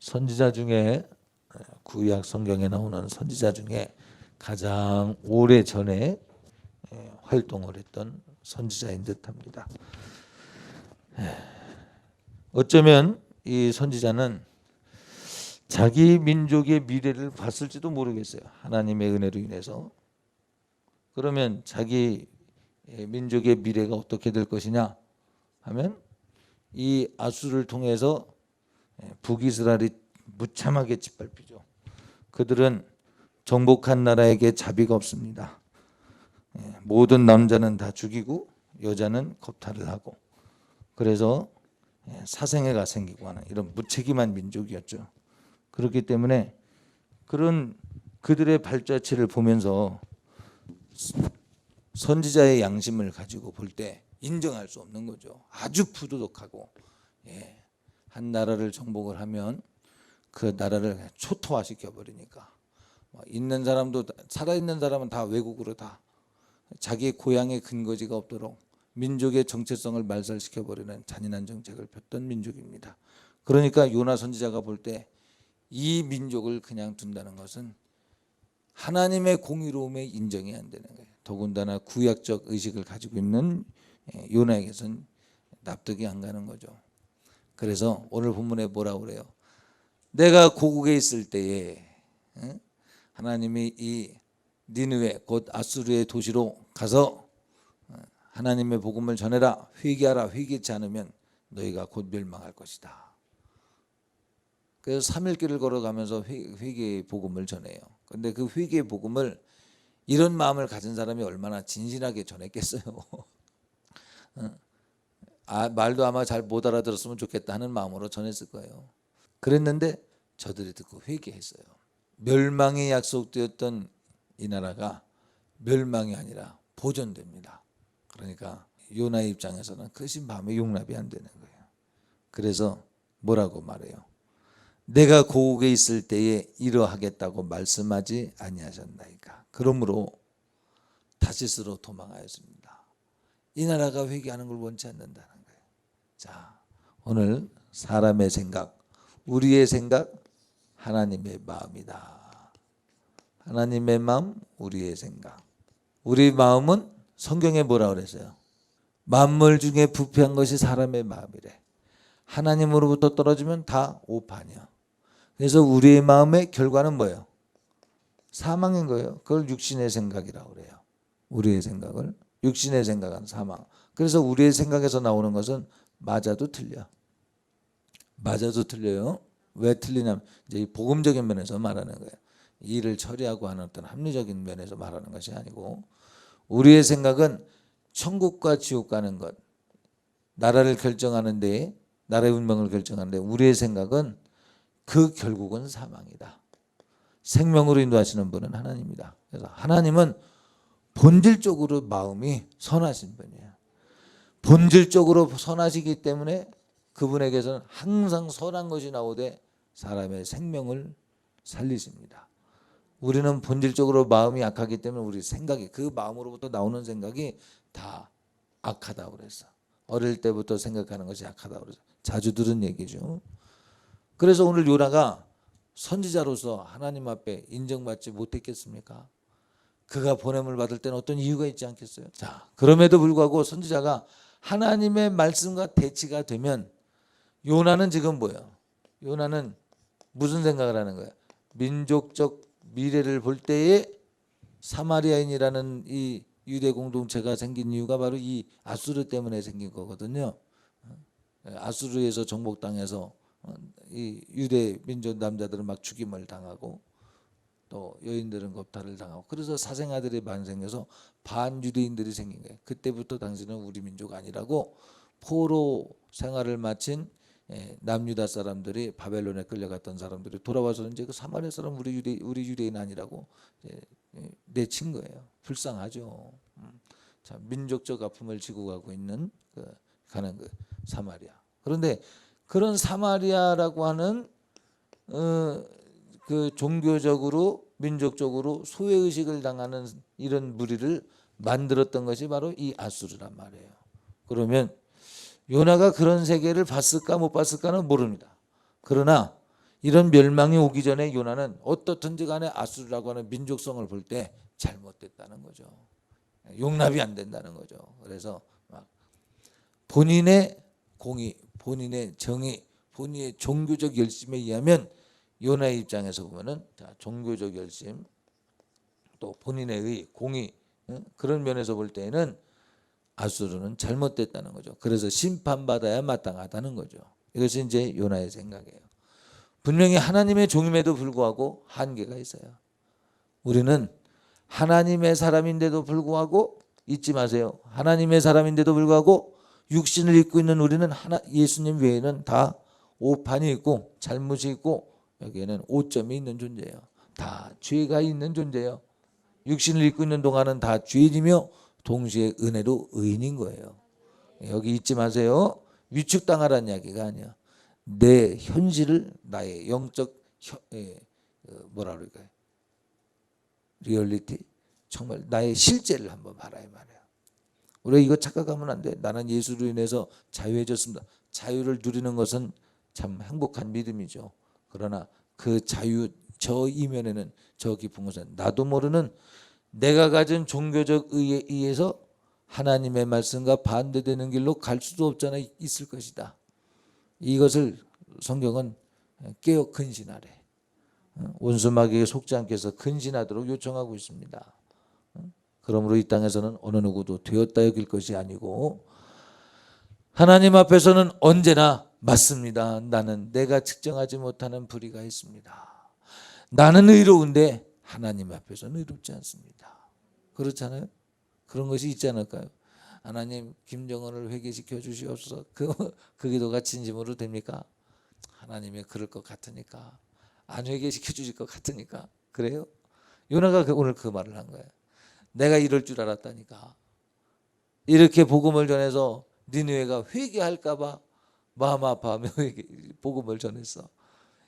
선지자 중에 구약 성경에 나오는 선지자 중에 가장 오래 전에 활동을 했던 선지자인 듯합니다. 어쩌면 이 선지자는 자기 민족의 미래를 봤을지도 모르겠어요. 하나님의 은혜로 인해서. 그러면 자기 민족의 미래가 어떻게 될 것이냐 하면 이 아수를 통해서 북이스라엘이 무참하게 짓밟히죠. 그들은 정복한 나라에게 자비가 없습니다. 모든 남자는 다 죽이고 여자는 겁탈을 하고, 그래서 사생애가 생기고 하는 이런 무책임한 민족이었죠. 그렇기 때문에 그런 그들의 발자취를 보면서 선지자의 양심을 가지고 볼 때 인정할 수 없는 거죠. 아주 부도덕하고, 한 나라를 정복을 하면 그 나라를 초토화시켜 버리니까 있는 사람도, 살아있는 사람은 다 외국으로 다 자기의 고향의 근거지가 없도록 민족의 정체성을 말살시켜 버리는 잔인한 정책을 폈던 민족입니다. 그러니까 요나 선지자가 볼 때 이 민족을 그냥 둔다는 것은 하나님의 공의로움에 인정이 안 되는 거예요. 더군다나 구약적 의식을 가지고 있는 요나에게선 납득이 안 가는 거죠. 그래서 오늘 본문에 뭐라고 그래요? 내가 고국에 있을 때에 하나님이 이 니느웨 곧 아수르의 도시로 가서 하나님의 복음을 전해라. 회개하라. 회개치 않으면 너희가 곧 멸망할 것이다. 그래서 3일 길을 걸어가면서 회개의 복음을 전해요. 그런데 그 회개의 복음을 이런 마음을 가진 사람이 얼마나 진실하게 전했겠어요. 말도 아마 잘 못 알아들었으면 좋겠다 하는 마음으로 전했을 거예요. 그랬는데 저들이 듣고 회개했어요. 멸망이 약속되었던 이 나라가 멸망이 아니라 보존됩니다. 그러니까 요나의 입장에서는 그것이 마음의 용납이 안 되는 거예요. 그래서 뭐라고 말해요? 내가 고국에 있을 때에 이러하겠다고 말씀하지 아니하셨나이까. 그러므로 다시스로 도망하였습니다. 이 나라가 회개하는 걸 원치 않는다는 거예요. 자, 오늘 사람의 생각, 우리의 생각, 하나님의 마음이다. 하나님의 마음, 우리의 생각. 우리 마음은 성경에 뭐라고 그랬어요? 만물 중에 부패한 것이 사람의 마음이래. 하나님으로부터 떨어지면 다 오판이야. 그래서 우리의 마음의 결과는 뭐예요? 사망인 거예요. 그걸 육신의 생각이라고 그래요. 우리의 생각을. 육신의 생각은 사망. 그래서 우리의 생각에서 나오는 것은 맞아도 틀려. 맞아도 틀려요. 왜 틀리냐면 이제 이 복음적인 면에서 말하는 거예요. 일을 처리하고 하는 어떤 합리적인 면에서 말하는 것이 아니고, 우리의 생각은 천국과 지옥 가는 것, 나라를 결정하는 데, 나라의 운명을 결정하는 데 우리의 생각은 그 결국은 사망이다. 생명으로 인도하시는 분은 하나님이다. 그래서 하나님은 본질적으로 마음이 선하신 분이에요. 본질적으로 선하시기 때문에 그분에게서는 항상 선한 것이 나오되 사람의 생명을 살리십니다. 우리는 본질적으로 마음이 약하기 때문에 우리 생각이, 그 마음으로부터 나오는 생각이 다 악하다고 그랬어. 어릴 때부터 생각하는 것이 악하다고 그랬어. 자주 들은 얘기죠. 그래서 오늘 요나가 선지자로서 하나님 앞에 인정받지 못했겠습니까? 그가 보냄을 받을 때는 어떤 이유가 있지 않겠어요? 자, 그럼에도 불구하고 선지자가 하나님의 말씀과 대치가 되면 요나는 지금 뭐예요? 요나는 무슨 생각을 하는 거예요? 민족적 미래를 볼 때에 사마리아인이라는 이 유대 공동체가 생긴 이유가 바로 이 아수르 때문에 생긴 거거든요. 아수르에서 정복당해서 이 유대 민족 남자들은 막 죽임을 당하고 또 여인들은 겁탈을 당하고, 그래서 사생아들이 많이 생겨서 반유대인들이 생긴 거예요. 그때부터 당신은 우리 민족 아니라고 포로 생활을 마친 남유다 사람들이, 바벨론에 끌려갔던 사람들이 돌아와서 이제 그 사마리아 사람 우리 유대인 아니라고 내친 거예요. 불쌍하죠. 자, 민족적 아픔을 지고 가고 있는 가는 그 사마리아. 그런데 그런 사마리아라고 하는 그 종교적으로 민족적으로 소외의식을 당하는 이런 무리를 만들었던 것이 바로 이 아수르란 말이에요. 그러면 요나가 그런 세계를 봤을까 못 봤을까는 모릅니다. 그러나 이런 멸망이 오기 전에 요나는 어떻든지 간에 아수르라고 하는 민족성을 볼 때 잘못됐다는 거죠. 용납이 안 된다는 거죠. 그래서 막 본인의 공의, 본인의 정의, 본인의 종교적 열심에 의하면 요나의 입장에서 보면은 종교적 열심 또 본인의 의, 공의 그런 면에서 볼 때에는 아수르는 잘못됐다는 거죠. 그래서 심판받아야 마땅하다는 거죠. 이것이 이제 요나의 생각이에요. 분명히 하나님의 종임에도 불구하고 한계가 있어요. 우리는 하나님의 사람인데도 불구하고 잊지 마세요. 하나님의 사람인데도 불구하고 육신을 입고 있는 우리는 예수님 외에는 다 오판이 있고 잘못이 있고 여기에는 오점이 있는 존재예요. 다 죄가 있는 존재예요. 육신을 입고 있는 동안은 다 죄인이며 동시에 은혜로 의인인 거예요. 여기 잊지 마세요. 위축당하라는 이야기가 아니야. 내 현실을 나의 영적 뭐라 그럴까요? 리얼리티 정말 나의 실제를 한번 봐라 이 말이야. 우리가 이거 착각하면 안 돼. 나는 예수로 인해서 자유해졌습니다. 자유를 누리는 것은 참 행복한 믿음이죠. 그러나 그 자유 저 이면에는 저 깊은 곳에 나도 모르는 내가 가진 종교적 의에 의해서 하나님의 말씀과 반대되는 길로 갈 수도 없잖아 있을 것이다. 이것을 성경은 깨어 근신하래. 원수마귀에게 속지 않게 해서 근신하도록 요청하고 있습니다. 그러므로 이 땅에서는 어느 누구도 되었다 여길 것이 아니고 하나님 앞에서는 언제나 맞습니다. 나는 내가 측정하지 못하는 불의가 있습니다. 나는 의로운데 하나님 앞에서는 의롭지 않습니다. 그렇잖아요. 그런 것이 있지 않을까요? 하나님 김정은을 회개시켜 주시옵소서. 그 기도가 진심으로 됩니까? 하나님이 그럴 것 같으니까 안 회개시켜 주실 것 같으니까 그래요? 요나가 오늘 그 말을 한 거예요. 내가 이럴 줄 알았다니까. 이렇게 복음을 전해서 니느웨가 회개할까 봐 마음 아파하며 복음을 전했어.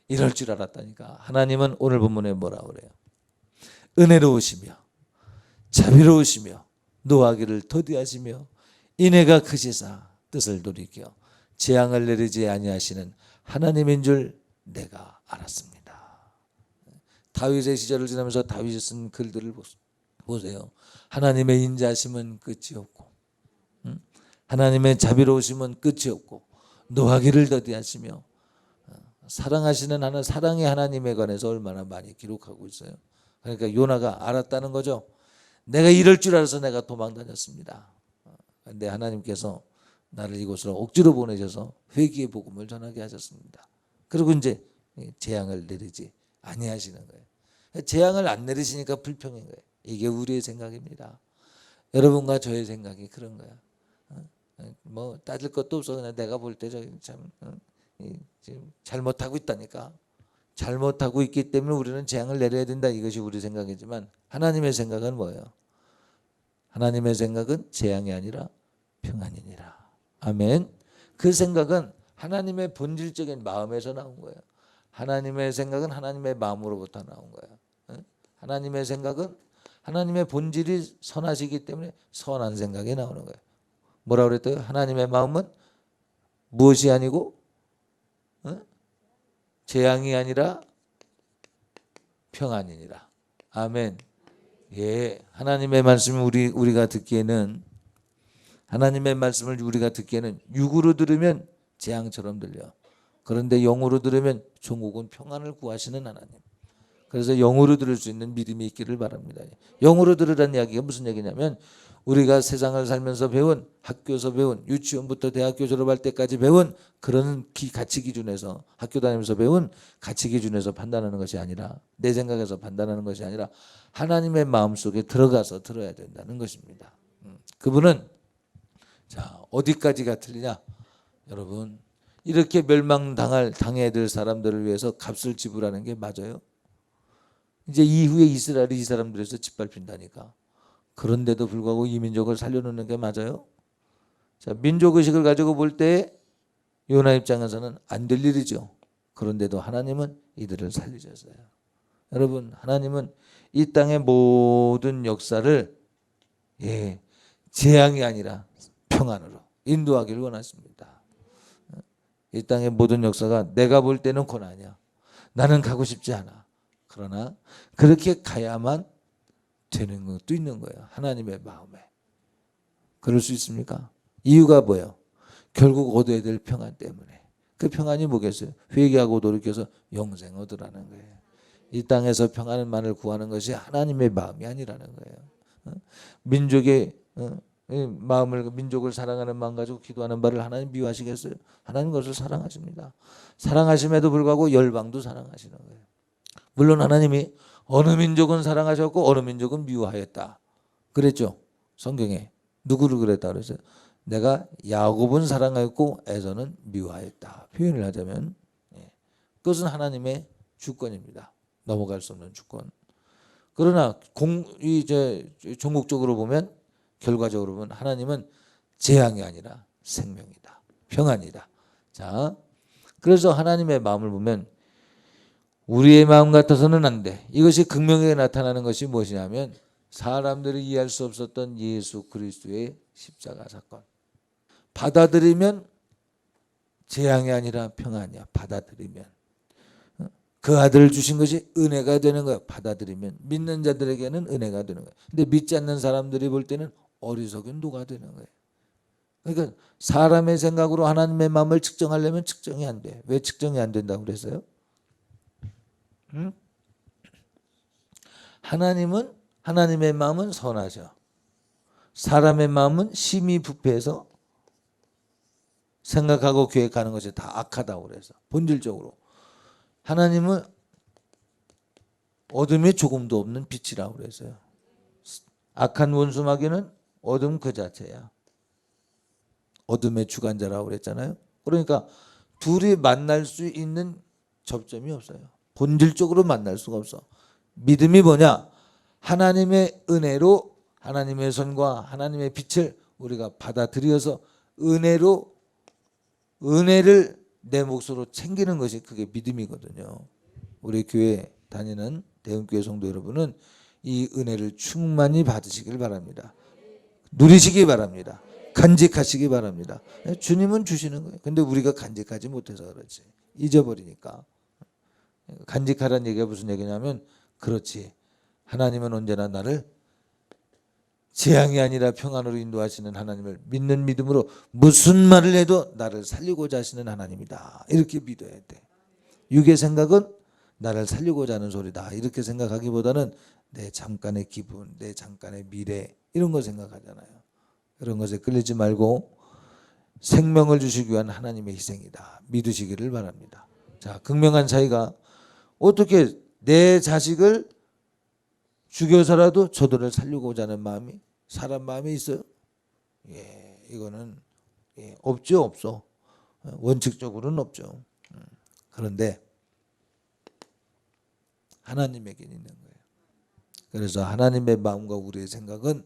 이럴 줄 알았다니까. 하나님은 오늘 본문에 뭐라 그래요? 은혜로우시며 자비로우시며 노하기를 더디하시며 인애가 크시사 뜻을 돌이켜 재앙을 내리지 아니하시는 하나님인 줄 내가 알았습니다. 다윗의 시절을 지나면서 다윗이 쓴 글들을 보세요. 하나님의 인자하심은 끝이 없고 하나님의 자비로우심은 끝이 없고 노하기를 더디하시며 사랑하시는 하나님, 사랑의 하나님에 관해서 얼마나 많이 기록하고 있어요. 그러니까 요나가 알았다는 거죠. 내가 이럴 줄 알아서 내가 도망 다녔습니다. 그런데 하나님께서 나를 이곳으로 억지로 보내셔서 회개의 복음을 전하게 하셨습니다. 그리고 이제 재앙을 내리지 아니하시는 거예요. 재앙을 안 내리시니까 불평인 거예요. 이게 우리의 생각입니다. 여러분과 저의 생각이 그런 거야. 뭐 따질 것도 없어. 그냥 내가 볼 때 참 지금 잘못하고 있다니까. 잘못하고 있기 때문에 우리는 재앙을 내려야 된다. 이것이 우리 생각이지만 하나님의 생각은 뭐예요? 하나님의 생각은 재앙이 아니라 평안이니라. 아멘. 그 생각은 하나님의 본질적인 마음에서 나온 거예요. 하나님의 생각은 하나님의 마음으로부터 나온 거예요. 하나님의 생각은 하나님의 본질이 선하시기 때문에 선한 생각이 나오는 거예요. 뭐라고 그랬어요? 하나님의 마음은 무엇이 아니고 재앙이 아니라 평안이니라. 아멘. 예, 하나님의 말씀을 우리가 듣기에는 하나님의 말씀을 우리가 듣기에는 육으로 들으면 재앙처럼 들려. 그런데 영으로 들으면 종국은 평안을 구하시는 하나님. 그래서 영으로 들을 수 있는 믿음이 있기를 바랍니다. 영으로 들으라는 이야기가 무슨 얘기냐면 우리가 세상을 살면서 배운 학교에서 배운 유치원부터 대학교 졸업할 때까지 배운 그런 가치 기준에서 학교 다니면서 배운 가치 기준에서 판단하는 것이 아니라 내 생각에서 판단하는 것이 아니라 하나님의 마음속에 들어가서 들어야 된다는 것입니다. 그분은 자 어디까지가 틀리냐? 여러분 이렇게 당해야 될 사람들을 위해서 값을 지불하는 게 맞아요? 이제 이후에 이스라엘이 이 사람들에서 짓밟힌다니까. 그런데도 불구하고 이 민족을 살려놓는 게 맞아요? 자, 민족의식을 가지고 볼 때 요나 입장에서는 안 될 일이죠. 그런데도 하나님은 이들을 살리셨어요. 여러분, 하나님은 이 땅의 모든 역사를 재앙이 아니라 평안으로 인도하기를 원하십니다. 이 땅의 모든 역사가 내가 볼 때는 고난이야. 나는 가고 싶지 않아. 그러나 그렇게 가야만 되는 것도 있는 거예요. 하나님의 마음에. 그럴 수 있습니까? 이유가 뭐예요? 결국 얻어야 될 평안 때문에. 그 평안이 뭐겠어요? 회개하고 돌이켜서 영생 얻으라는 거예요. 이 땅에서 평안만을 구하는 것이 하나님의 마음이 아니라는 거예요. 민족의 마음을, 민족을 사랑하는 마음 가지고 기도하는 바를 하나님 미워하시겠어요? 하나님 그것을 사랑하십니다. 사랑하심에도 불구하고 열방도 사랑하시는 거예요. 물론 하나님이 어느 민족은 사랑하셨고 어느 민족은 미워하였다 그랬죠. 성경에. 누구를 그랬다 그랬어요? 내가 야곱은 사랑하였고 에서는 미워하였다. 표현을 하자면 그것은 하나님의 주권입니다. 넘어갈 수 없는 주권. 그러나 이제 종국적으로 보면, 결과적으로 보면 하나님은 재앙이 아니라 생명이다. 평안이다. 자, 그래서 하나님의 마음을 보면 우리의 마음 같아서는 안 돼. 이것이 극명하게 나타나는 것이 무엇이냐면 사람들이 이해할 수 없었던 예수 그리스도의 십자가 사건. 받아들이면 재앙이 아니라 평안이야. 받아들이면. 그 아들을 주신 것이 은혜가 되는 거예요. 받아들이면. 믿는 자들에게는 은혜가 되는 거예요. 근데 믿지 않는 사람들이 볼 때는 어리석은 도가 되는 거예요. 그러니까 사람의 생각으로 하나님의 마음을 측정하려면 측정이 안 돼. 왜 측정이 안 된다고 그랬어요? 하나님의 마음은 선하셔. 사람의 마음은 심히 부패해서 생각하고 계획하는 것이 다 악하다고 그래서 본질적으로. 하나님은 어둠이 조금도 없는 빛이라고 그랬어요. 악한 원수 마귀는 어둠 그 자체야. 어둠의 주관자라고 그랬잖아요. 그러니까 둘이 만날 수 있는 접점이 없어요. 본질적으로 만날 수가 없어. 믿음이 뭐냐? 하나님의 은혜로 하나님의 손과 하나님의 빛을 우리가 받아들여서 은혜를 내 몫으로 챙기는 것이 그게 믿음이거든요. 우리 교회 다니는 대흥교회 성도 여러분은 이 은혜를 충만히 받으시길 바랍니다. 누리시기 바랍니다. 간직하시기 바랍니다. 주님은 주시는 거예요. 근데 우리가 간직하지 못해서 그렇지. 잊어버리니까. 간직하라는 얘기가 무슨 얘기냐면, 그렇지. 하나님은 언제나 나를 재앙이 아니라 평안으로 인도하시는 하나님을 믿는 믿음으로 무슨 말을 해도 나를 살리고자 하시는 하나님이다. 이렇게 믿어야 돼. 육의 생각은 나를 살리고자 하는 소리다. 이렇게 생각하기보다는 내 잠깐의 기분, 내 잠깐의 미래, 이런 거 생각하잖아요. 그런 것에 끌리지 말고 생명을 주시기 위한 하나님의 희생이다. 믿으시기를 바랍니다. 자, 극명한 차이가, 어떻게 내 자식을 죽여서라도 저들을 살리고자 하는 마음이 사람 마음에 있어요? 이거는 없죠. 없어. 원칙적으로는 없죠. 그런데 하나님에게는 있는 거예요. 그래서 하나님의 마음과 우리의 생각은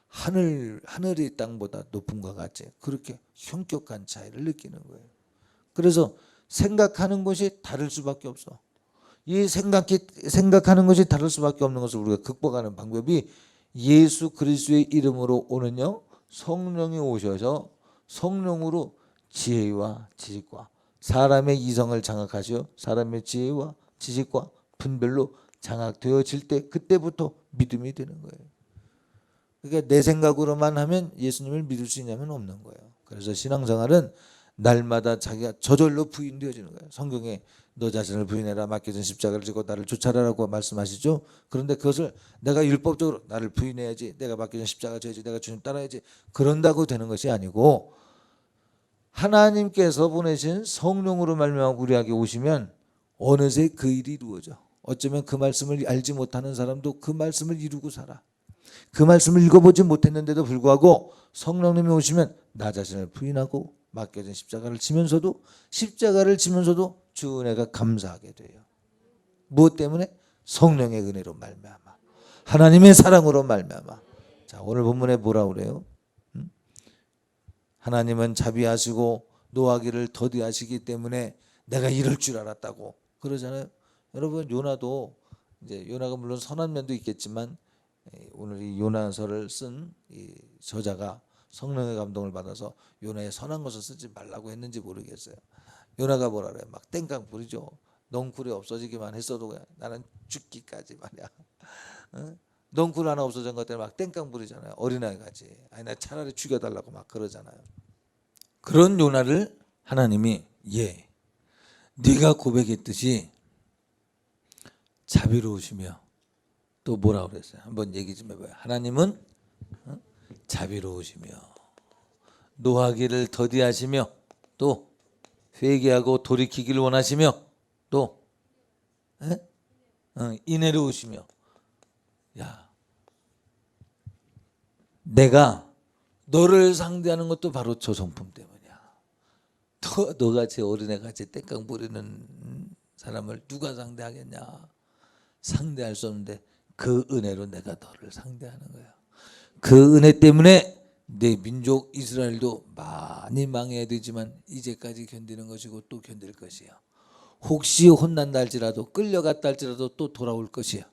하늘이 땅보다 높음과 같이 그렇게 현격한 차이를 느끼는 거예요. 그래서 생각하는 것이 다를 수밖에 없어. 이 생각하는 것이 다를 수밖에 없는 것을 우리가 극복하는 방법이 예수 그리스도의 이름으로 오는요, 성령이 오셔서 성령으로 지혜와 지식과 사람의 이성을 장악하시어 사람의 지혜와 지식과 분별로 장악되어질 때, 그때부터 믿음이 되는 거예요. 그러니까 내 생각으로만 하면 예수님을 믿을 수 있냐면 없는 거예요. 그래서 신앙생활은 날마다 자기가 저절로 부인되어지는 거예요. 성경에 너 자신을 부인해라, 맡겨진 십자가를 지고 나를 쫓아라라고 말씀하시죠. 그런데 그것을 내가 율법적으로 나를 부인해야지, 내가 맡겨진 십자가 져야지, 내가 주님 따라야지, 그런다고 되는 것이 아니고, 하나님께서 보내신 성령으로 말미암아 우리에게 오시면 어느새 그 일이 이루어져. 어쩌면 그 말씀을 알지 못하는 사람도 그 말씀을 이루고 살아. 그 말씀을 읽어보지 못했는데도 불구하고 성령님이 오시면 나 자신을 부인하고 맡겨진 십자가를 지면서도 주 은혜가 감사하게 돼요. 무엇 때문에? 성령의 은혜로 말미암아, 하나님의 사랑으로 말미암아. 자, 오늘 본문에 뭐라 그래요? 하나님은 자비하시고 노하기를 더디하시기 때문에 내가 이럴 줄 알았다고 그러잖아요. 여러분 요나도 이제 요나가 물론 선한 면도 있겠지만 오늘 이 요나서를 쓴 이 저자가 성령의 감동을 받아서 요나의 선한 것을 쓰지 말라고 했는지 모르겠어요. 요나가 뭐라 그래? 막 땡깡 부리죠. 넝쿨이 없어지기만 했어도 그냥 나는 죽기까지 말이야. 어? 넝쿨 하나 없어진 것 때문에 막 땡깡 부리잖아요. 어린아이 같이. 아니 나 차라리 죽여달라고 막 그러잖아요. 그런 요나를 하나님이 네가 고백했듯이 자비로우시며 또 뭐라 그랬어요? 한번 얘기 좀 해봐요. 하나님은 자비로우시며 노하기를 더디하시며 또 회개하고 돌이키기를 원하시며 또 인애로우시며. 야, 내가 너를 상대하는 것도 바로 저 성품 때문이야. 너같이 어린애같이 땡깡 부리는 사람을 누가 상대하겠냐. 상대할 수 없는데 그 은혜로 내가 너를 상대하는 거야. 그 은혜 때문에 내 민족 이스라엘도 많이 망해야 되지만 이제까지 견디는 것이고 또 견딜 것이야. 혹시 혼난다 할지라도 끌려갔다 할지라도 또 돌아올 것이야.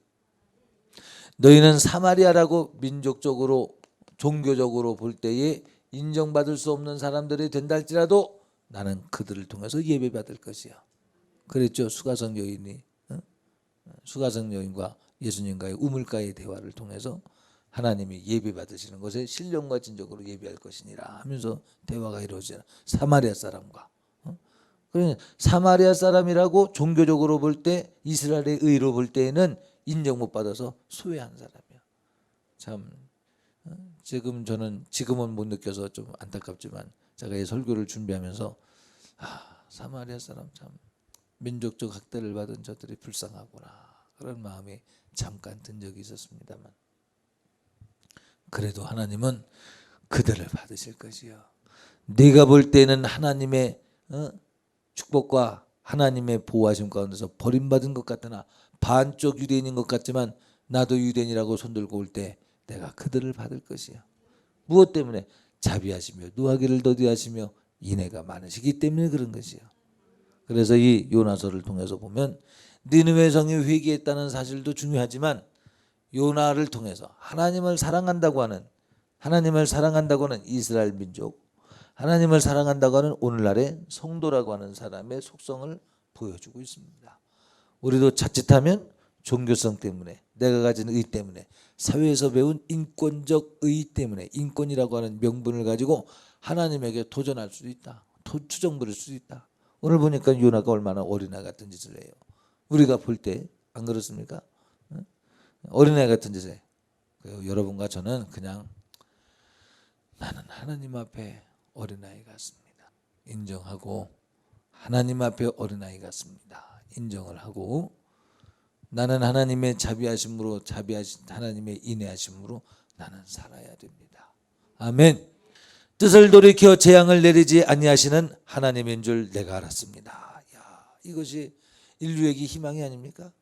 너희는 사마리아라고 민족적으로 종교적으로 볼 때에 인정받을 수 없는 사람들이 된다 할지라도 나는 그들을 통해서 예배받을 것이야. 그랬죠. 수가성 여인이 수가성 여인과 예수님과의 우물가의 대화를 통해서 하나님이 예배받으시는 것에 신령과 진정으로 예배할 것이니라 하면서 대화가 이루어지잖아. 사마리아 사람과. 그러니까 사마리아 사람이라고 종교적으로 볼 때 이스라엘의 의로 볼 때에는 인정 못 받아서 소외한 사람이야. 참 지금은 못 느껴서 좀 안타깝지만 제가 이 설교를 준비하면서 사마리아 사람 참 민족적 학대를 받은 저들이 불쌍하구나 그런 마음이 잠깐 든 적이 있었습니다만 그래도 하나님은 그들을 받으실 것이요. 네가 볼 때는 하나님의 축복과 하나님의 보호하심 가운데서 버림받은 것 같으나 반쪽 유대인인 것 같지만 나도 유대인이라고 손들고 올 때 내가 그들을 받을 것이요. 무엇 때문에? 자비하시며 노하기를 더디하시며 인애가 많으시기 때문에 그런 것이요. 그래서 이 요나서를 통해서 보면 니느웨 성이 회개했다는 사실도 중요하지만 요나를 통해서 하나님을 사랑한다고 하는 이스라엘 민족, 하나님을 사랑한다고 하는 오늘날의 성도라고 하는 사람의 속성을 보여주고 있습니다. 우리도 자칫하면 종교성 때문에 내가 가진 의 때문에 사회에서 배운 인권적 의 때문에 인권이라고 하는 명분을 가지고 하나님에게 도전할 수도 있다. 투정 부릴 수도 있다. 오늘 보니까 요나가 얼마나 어린아이 같은 짓을 해요. 우리가 볼 때 안 그렇습니까? 어린아이 같은 짓을 해요. 여러분과 저는 그냥 나는 하나님 앞에 어린아이 같습니다. 인정하고 하나님 앞에 어린아이 같습니다. 인정을 하고 나는 하나님의 자비하심으로 하나님의 인애하심으로 나는 살아야 됩니다. 아멘. 뜻을 돌이켜 재앙을 내리지 아니하시는 하나님인 줄 내가 알았습니다. 이것이 인류에게 희망이 아닙니까?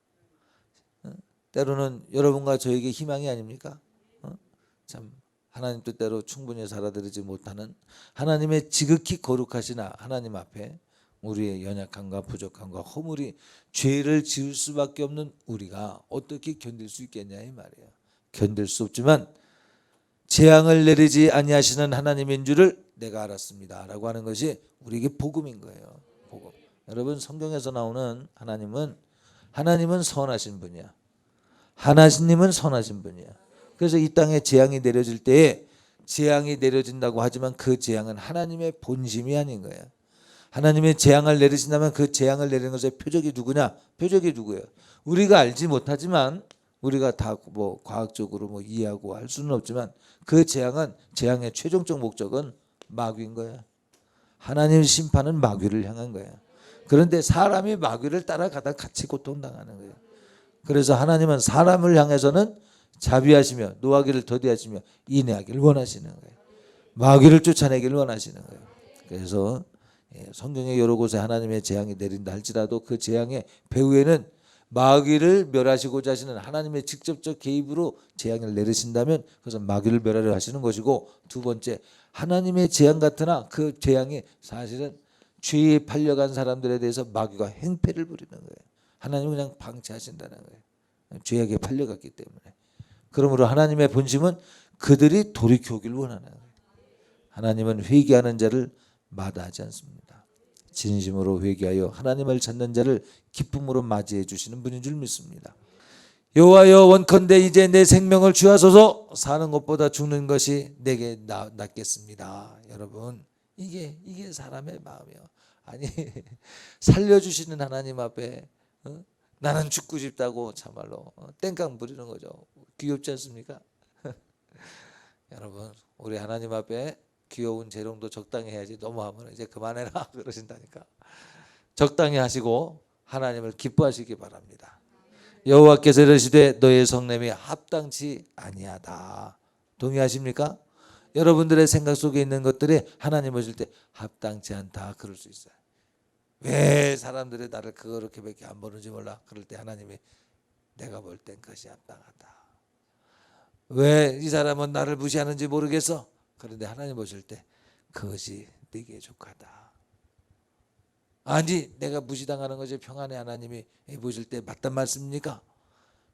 때로는 여러분과 저에게 희망이 아닙니까? 참 하나님 뜻대로 충분히 살아들이지 못하는 하나님의 지극히 거룩하신 하나님 앞에 우리의 연약함과 부족함과 허물이 죄를 지을 수밖에 없는 우리가 어떻게 견딜 수 있겠냐 이 말이에요. 견딜 수 없지만 재앙을 내리지 아니하시는 하나님인 줄을 내가 알았습니다 라고 하는 것이 우리에게 복음인 거예요. 복음. 여러분 성경에서 나오는 하나님은 선하신 분이야. 하나님은 선하신 분이야. 그래서 이 땅에 재앙이 내려질 때에 재앙이 내려진다고 하지만 그 재앙은 하나님의 본심이 아닌 거예요. 하나님의 재앙을 내리신다면 그 재앙을 내리는 것의 표적이 누구냐? 표적이 누구예요? 우리가 알지 못하지만 우리가 다 뭐 과학적으로 이해하고 할 수는 없지만 그 재앙의 최종적 목적은 마귀인 거야. 하나님 심판은 마귀를 향한 거야. 그런데 사람이 마귀를 따라가다 같이 고통당하는 거예요. 그래서 하나님은 사람을 향해서는 자비하시며 노하기를 더디하시며 인애하기를 원하시는 거예요. 마귀를 쫓아내기를 원하시는 거예요. 그래서 성경의 여러 곳에 하나님의 재앙이 내린다 할지라도 그 재앙의 배후에는 마귀를 멸하시고자 하시는 하나님의 직접적 개입으로 재앙을 내리신다면 그것은 마귀를 멸하려 하시는 것이고, 두 번째, 하나님의 재앙 같으나 그 재앙이 사실은 죄에 팔려간 사람들에 대해서 마귀가 행패를 부리는 거예요. 하나님은 그냥 방치하신다는 거예요. 죄악에 팔려갔기 때문에. 그러므로 하나님의 본심은 그들이 돌이켜오길 원하는 거예요. 하나님은 회개하는 자를 마다하지 않습니다. 진심으로 회개하여 하나님을 찾는 자를 기쁨으로 맞이해 주시는 분인 줄 믿습니다. 여호와여, 원컨대 이제 내 생명을 주하소서. 사는 것보다 죽는 것이 내게 낫겠습니다. 여러분, 이게 사람의 마음이요. 아니, 살려주시는 하나님 앞에 나는 죽고 싶다고 참말로 땡깡 부리는 거죠. 귀엽지 않습니까? 여러분, 우리 하나님 앞에 귀여운 재롱도 적당히 해야지, 너무 하면 이제 그만해라 그러신다니까. 적당히 하시고 하나님을 기뻐하시기 바랍니다. 여호와께서 이르시되 너의 성냄이 합당치 아니하다. 동의하십니까? 여러분들의 생각 속에 있는 것들이 하나님 보실 때 합당치 않다 그럴 수 있어요. 왜 사람들이 나를 그렇게밖에 안 보는지 몰라. 그럴 때 하나님이 내가 볼 땐 그것이 합당하다. 왜 이 사람은 나를 무시하는지 모르겠어. 그런데 하나님 보실 때 그것이 네게 족하다. 아니, 내가 무시당하는 것이 평안해. 하나님이 보실 때 맞단 말씀입니까?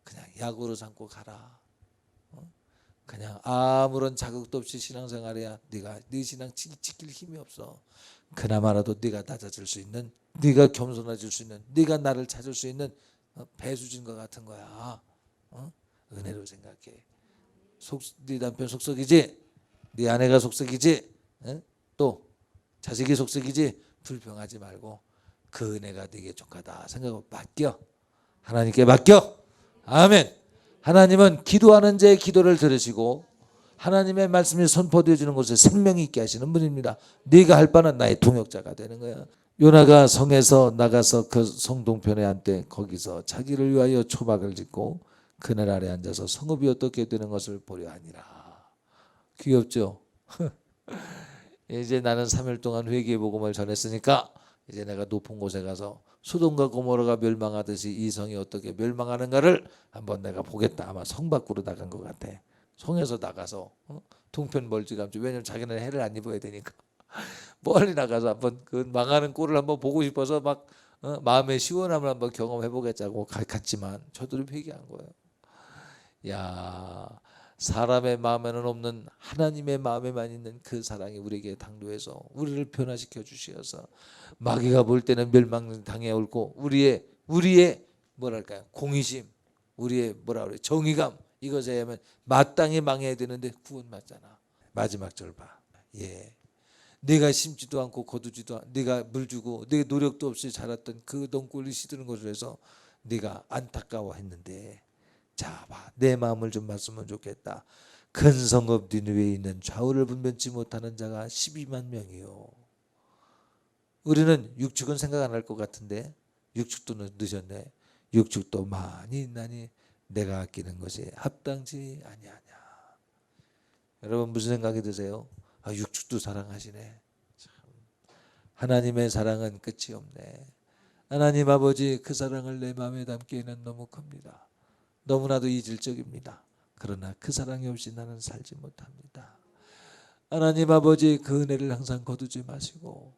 그냥 약으로 삼고 가라. 그냥 아무런 자극도 없이 신앙생활해야 네 신앙 지킬 힘이 없어. 그나마라도 네가 낮아질 수 있는, 네가 겸손해질 수 있는, 네가 나를 찾을 수 있는 배수진 것 같은 거야. 은혜로 생각해. 네 남편 속썩이지, 네 아내가 속썩이지, 또 자식이 속썩이지, 불평하지 말고 그 은혜가 네게 족하다 생각하고 맡겨. 하나님께 맡겨. 아멘. 하나님은 기도하는 자의 기도를 들으시고 하나님의 말씀이 선포되어지는 곳에 생명이 있게 하시는 분입니다. 네가 할 바는 나의 동역자가 되는 거야. 요나가 성에서 나가서 그 성동편에 앉되 거기서 자기를 위하여 초막을 짓고 그늘 아래 앉아서 성읍이 어떻게 되는 것을 보려 하니라. 귀엽죠? 이제 나는 3일 동안 회개의 복음을 전했으니까 이제 내가 높은 곳에 가서 소돔과 고모라가 멸망하듯이 이 성이 어떻게 멸망하는가를 한번 내가 보겠다. 아마 성 밖으로 나간 것 같아. 성에서 나가서 동편 멀찌감치, 왜냐면 자기는 해를 안 입어야 되니까 멀리 나가서 한번 그 망하는 꼴을 한번 보고 싶어서 막 마음의 시원함을 한번 경험해 보겠다고 갔지만 저들이 회개한 거예요. 야, 사람의 마음에는 없는 하나님의 마음에만 있는 그 사랑이 우리에게 당도해서 우리를 변화시켜 주시어서 마귀가 볼 때는 멸망당해 옳고 우리의 뭐랄까요, 공의심, 우리의 뭐라 그래, 정의감, 이것에 의하면 마땅히 망해야 되는데 구원받잖아. 마지막 절 봐. 예, 네가 심지도 않고 거두지도 않고 네가 물 주고 네 노력도 없이 자랐던 그 덩굴이 시드는 것을 해서 네가 안타까워했는데, 자 봐, 내 마음을 좀 봤으면 좋겠다. 큰 성읍 니느웨에 있는 좌우를 분변치 못하는 자가 12만 명이요. 우리는 육축은 생각 안 할 것 같은데 육축도 늦었네. 육축도 많이 있나니 내가 아끼는 것이 합당치 아니하냐. 여러분 무슨 생각이 드세요? 육축도 사랑하시네. 참, 하나님의 사랑은 끝이 없네. 하나님 아버지, 그 사랑을 내 마음에 담기에는 너무 큽니다. 너무나도 이질적입니다. 그러나 그 사랑이 없이 나는 살지 못합니다. 하나님 아버지, 그 은혜를 항상 거두지 마시고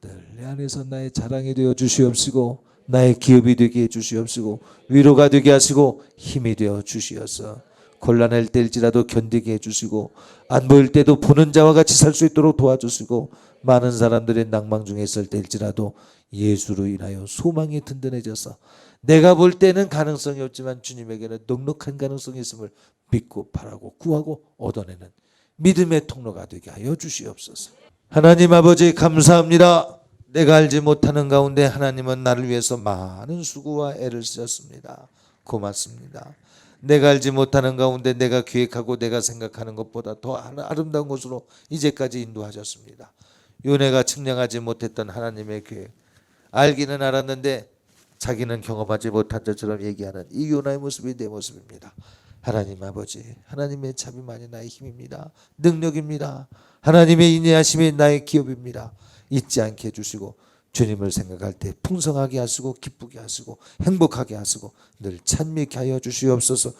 늘 내 안에서 나의 자랑이 되어 주시옵시고 나의 기업이 되게 해 주시옵시고 위로가 되게 하시고 힘이 되어 주시옵소서. 곤란할 때일지라도 견디게 해주시고 안 보일 때도 보는 자와 같이 살 수 있도록 도와주시고 많은 사람들이 낭망 중에 있을 때일지라도 예수로 인하여 소망이 든든해져서 내가 볼 때는 가능성이 없지만 주님에게는 넉넉한 가능성이 있음을 믿고 바라고 구하고 얻어내는 믿음의 통로가 되게 하여 주시옵소서. 하나님 아버지, 감사합니다. 내가 알지 못하는 가운데 하나님은 나를 위해서 많은 수고와 애를 쓰셨습니다. 고맙습니다. 내가 알지 못하는 가운데 내가 계획하고 내가 생각하는 것보다 더 아름다운 곳으로 이제까지 인도하셨습니다. 요나가 측량하지 못했던 하나님의 계획, 알기는 알았는데 자기는 경험하지 못한 것처럼 얘기하는 이 요나의 모습이 내 모습입니다. 하나님 아버지, 하나님의 자비만이 나의 힘입니다. 능력입니다. 하나님의 인내하심이 나의 기업입니다. 잊지 않게 해주시고 주님을 생각할 때 풍성하게 하시고 기쁘게 하시고 행복하게 하시고 늘 찬미케 하여 주시옵소서.